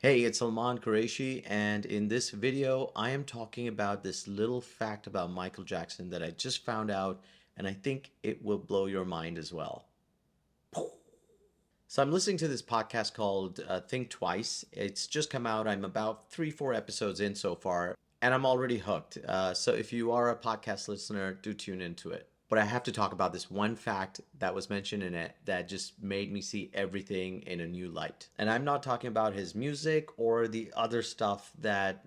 Hey, it's Salman Qureshi, and in this video, I am talking about this little fact about Michael Jackson that I just found out, and I think it will blow your mind as well. So I'm listening to this podcast called Think Twice. It's just come out. I'm about 3, 4 episodes in so far, and I'm already hooked. So if you are a podcast listener, do tune into it. But I have to talk about this one fact that was mentioned in it that just made me see everything in a new light. And I'm not talking about his music or the other stuff that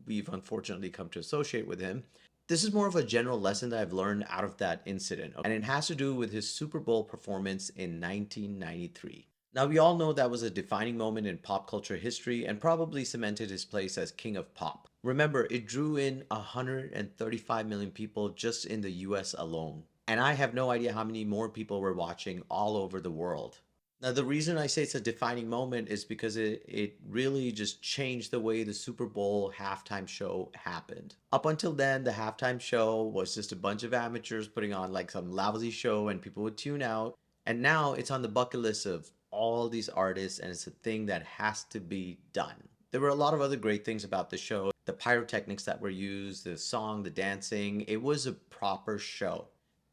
we've unfortunately come to associate with him. This is more of a general lesson that I've learned out of that incident, and it has to do with his Super Bowl performance in 1993. Now, we all know that was a defining moment in pop culture history and probably cemented his place as king of pop. Remember, it drew in 135 million people just in the US alone. And I have no idea how many more people were watching all over the world. Now, the reason I say it's a defining moment is because it really just changed the way the Super Bowl halftime show happened. Up until then, the halftime show was just a bunch of amateurs putting on like some lousy show and people would tune out. And now it's on the bucket list of all these artists and it's a thing that has to be done. There were a lot of other great things about the show. The pyrotechnics that were used, the song, the dancing, it was a proper show.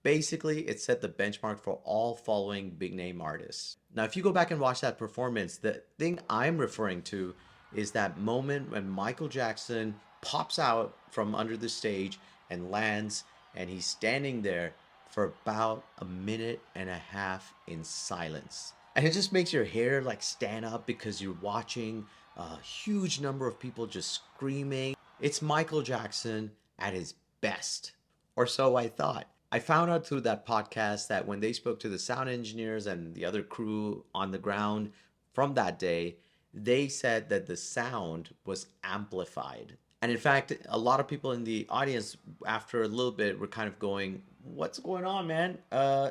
Basically, it set the benchmark for all following big name artists. Now, if you go back and watch that performance, the thing I'm referring to is that moment when Michael Jackson pops out from under the stage and lands, and he's standing there for about a minute and a half in silence. And it just makes your hair like stand up because you're watching a huge number of people just screaming. It's Michael Jackson at his best, or so I thought. I found out through that podcast that when they spoke to the sound engineers and the other crew on the ground from that day, they said that the sound was amplified. And in fact, a lot of people in the audience, after a little bit, were kind of going, "What's going on, man?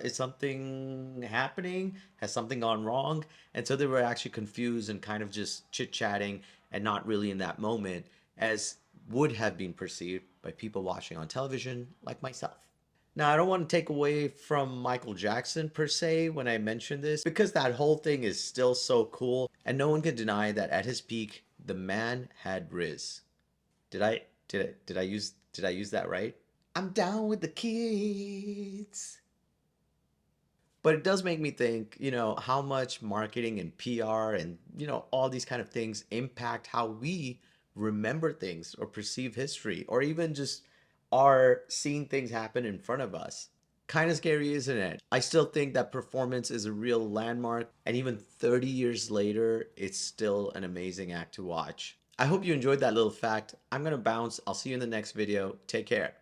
Is something happening? Has something gone wrong?" And so they were actually confused and kind of just chit chatting and not really in that moment, as would have been perceived by people watching on television like myself. Now, I don't want to take away from Michael Jackson per se when I mention this because that whole thing is still so cool and no one can deny that at his peak the man had Riz. Did I use that right? I'm down with the kids. But it does make me think, how much marketing and PR and, all these kind of things impact how we remember things or perceive history or even just are seeing things happen in front of us. Kind of scary, isn't it? I still think that performance is a real landmark, and even 30 years later, it's still an amazing act to watch. I hope you enjoyed that little fact. I'm going to bounce. I'll see you in the next video. Take care.